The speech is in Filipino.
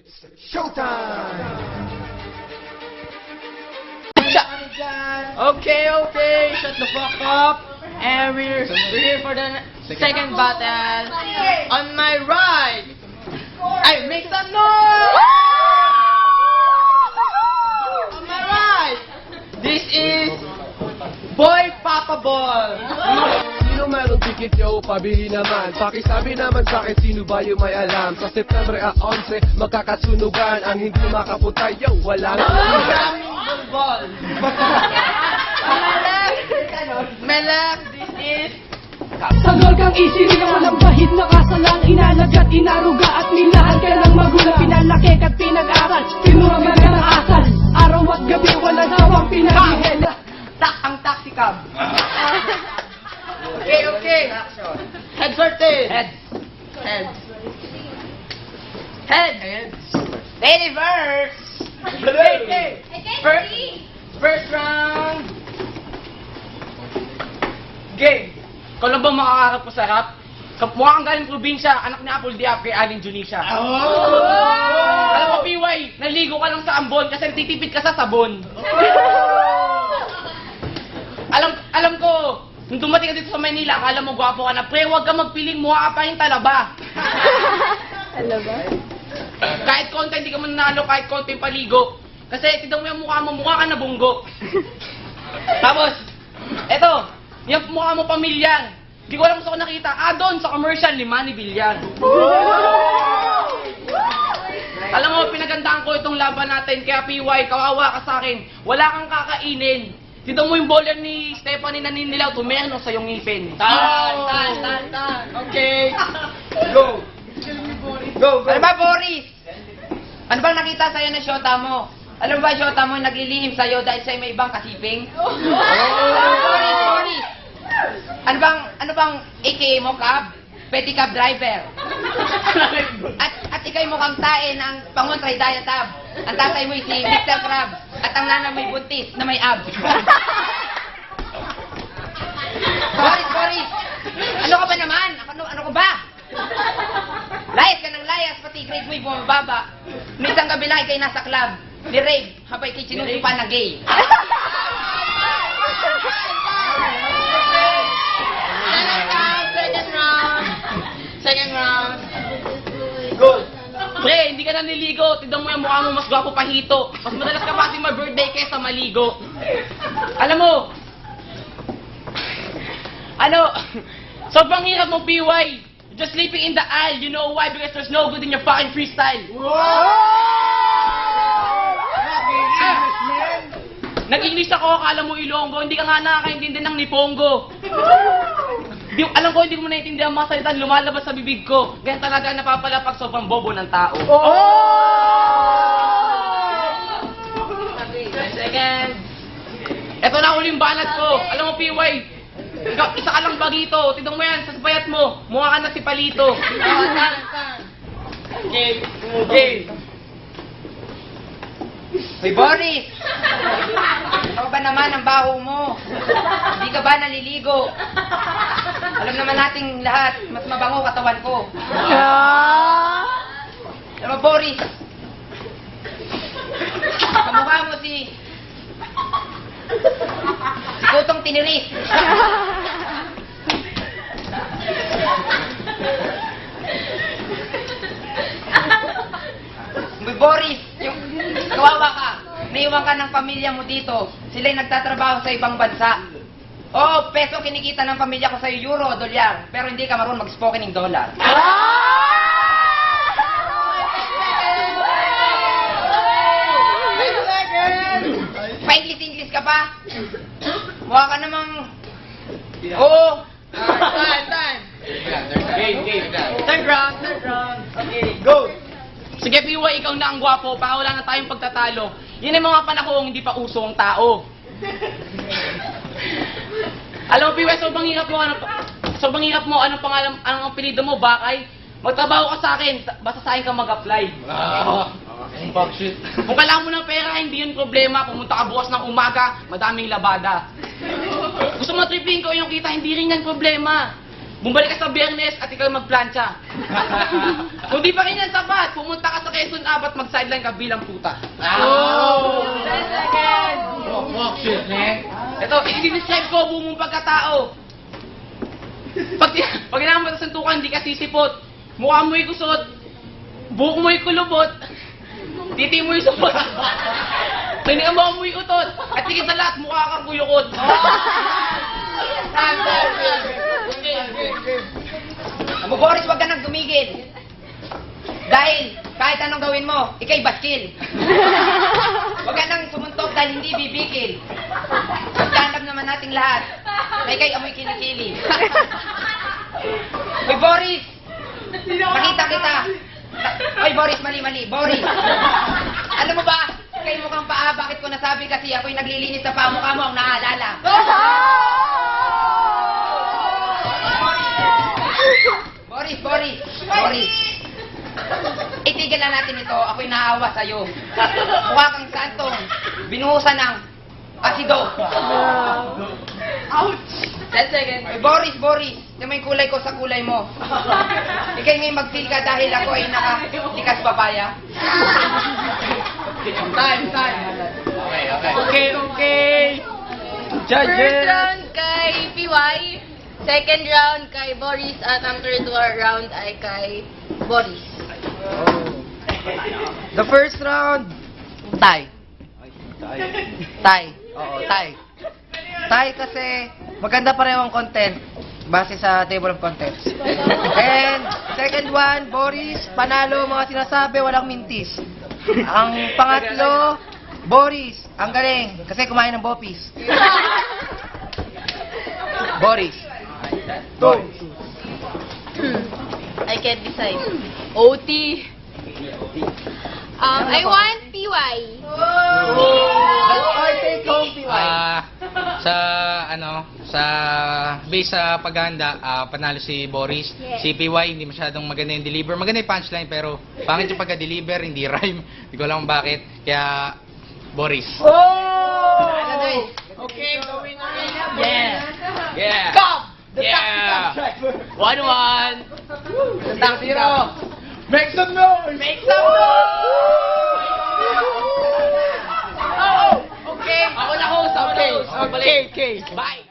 It's showtime! Okay, shut the fuck up. And we're here for the second battle. On my right, I make some noise! On my right, this is Boy Papa Ball. Sino meron ticket yo? Pabili naman. Pakisabi naman sa'kin sino ba yung may alam. Sa September 11, magkakasunugan. Ang hindi makapunta yo, walang Ball. Melek, this is Sagol kang isiri na walang bahid na kasalang inalagat, inaruga at minahal ka ng magulang. Pinalaki at pinag-aral, pinuragan ka ng asal. Araw at gabi walang sawang pinag-ihel. ang taxi cab. Okay. Heads or tails? Heads. Lady first. First round. Game. Kung ano ba makakarap ko sa rap? Mukha kang galing probinsya, anak ni Apple Diap kay Alin Junisha. Alam mo, PY, naligo ka lang sa ambon kasi titipid ka sa sabon. Alam ko, nung dumating ka dito sa Manila, akala mo gwapo ka na, pre, huwag ka magpiling, mukha ka pa yung talaba. Talaba? Kahit konti, hindi ka mananalo, kahit konti yung paligo. Kasi, tignan mo yung mukha ka na bunggo. Tapos, eto, yung mukha mo pamilyang. Hindi ko alam kung saan nakita. Doon, sa commercial ni Manny Villar. Alam mo, pinagandaan ko itong laban natin, kaya PY, kawawa ka sa akin. Wala kang kakainin. Tignan mo yung bowler ni Stephanie na ninilaw, tumerno sa iyong ngipin. Tan. Okay. Go. Ano ba, Boris? Ano bang nakita sa'yo na syota mo? Alam mo ba, syota mo naglilihim sa'yo dahil sa'yo may ibang kasiping? Boris! Ano bang AKA mo, cab? Petty cab driver. At ikay mo kang tae ng pangontray diatab. Ang tatay mo si Mr. Crab. At ang nanay may buntis na may ab. Boris! Ano ka ba naman? Ano ka ba? Layas ka ng layas, pati grade mo'y bumababa. May isang gabi lang ikay nasa club. Ni Rave, habay kay sinusupa na gay. Second round. Good. Pre, hindi ka naniligo. Tignan mo yung mukha mo, mas gwapo pa hito. Mas madalas ka pa kasi ma-birthday kaysa maligo. Alam mo, sobrang hirap mo, PY. Just sleeping in the aisle. You know why? Because there's no good in your fucking freestyle. Nag-English ako, akala mo Ilonggo. Hindi ka nga nakakaintindi ng Nipongo. Alam ko, hindi ko mo naiintindihan ang mga salita lumalabas sa bibig ko. Ganyan talaga napapala pag sobrang bobo ng tao. Second. Ito na uling banat ko. Alam mo, PY, isa ka lang bagito. Tignan mo yan, sa bayat mo. Mukha ka na si Palito. Okay. Hoy, Boris! Ikaw ba naman ang baho mo? Hindi ka ba naliligo? Alam naman nating lahat, mas mabango katawan ko. Alam mo, Boris, kamukha mo si Tutong Tiniris. Boris, kawawa ka. Naiwan ka ng pamilya mo dito. Sila'y nagtatrabaho sa ibang bansa. Oo, peso kinikita ng pamilya ko sa'yo, euro, dolyar. Pero hindi ka marunong mag-spoken ng dollar. Pa-English ka pa? Mukha ka namang... Oo. Time. Game. Third round. Okay, go. Sige, PY, ikaw na ang gwapo. Para wala na tayong pagtatalo. Yun ang mga panahong hindi pa uso ang tao. Alam mo, PY, sobrang hirap mo. Anong pangalan, anong apelido mo? Bakay? Magtrabaho ka sa akin. Basta sa akin ka mag-apply. Kung kailangan mo ng pera, hindi yun problema. Pumunta ka bukas ng umaga, madaming labada. Gusto mo tripping ko yung kita, hindi rin yan problema. bumalik ka sa Biyernes at ikaw magplancha. Kung di pa ganyan sapat, pumunta ka sa Quezon Abat, mag-sideline ka bilang puta. Ito, i-describe ko buong mong pagkatao. Pag kailangan mo sa suntukan, hindi ka sisipot. Mukha mo'y kusot. Buhok mo'y kulubot. Titi mo'y supot. Tiningan mo mo'y utot. At tigit sa lahat, mukha kang kuyukot. Amo Boris, wag ka nang tumigil. Dahil kahit anong gawin mo, ikay baskil. Wag ka nang sumuntok dahil hindi bibigil. Stand-up naman nating lahat na ikay amoy kilikili. Hoy Boris! Nakita kita! Hoy Boris, mali. Boris! Alam mo ba, ikay mukhang paa, bakit ko nasabi kasi ako'y naglilinis sa pamukha mo ang naalala. Boris! Itigil na natin ito. Ako'y naawa sa'yo. Mukha kang santong. Binuhusan ng asido. Ouch! 10 seconds. Ay, Boris! Yung may kulay ko sa kulay mo. Ikay ngayon mag-feel ka dahil ako ay nakatikas papaya. Time. Okay. First round kay PY, second round kay Boris, at ang third round ay kay Boris. The first round, tie. Oo, tie. Tie kasi maganda pareho ang content base sa table of contents. And second one, Boris, panalo mga sinasabi, walang mintis. Ang pangatlo, Boris, ang galing kasi kumain ng bopis. Boris. I can't decide. OT. I want PY. Based sa paghahanda, panalo si Boris. Yes. Si PY, hindi masyadong maganda yung deliver. Maganda yung punchline, pero pangit yung pagka-deliver, hindi rhyme. Hindi ko alam bakit. Kaya, Boris. Okay, going on. Yeah. Come! Yeah. 1-1. Tang zero. Make some noise! Okay. Ako na host. Okay. Bye.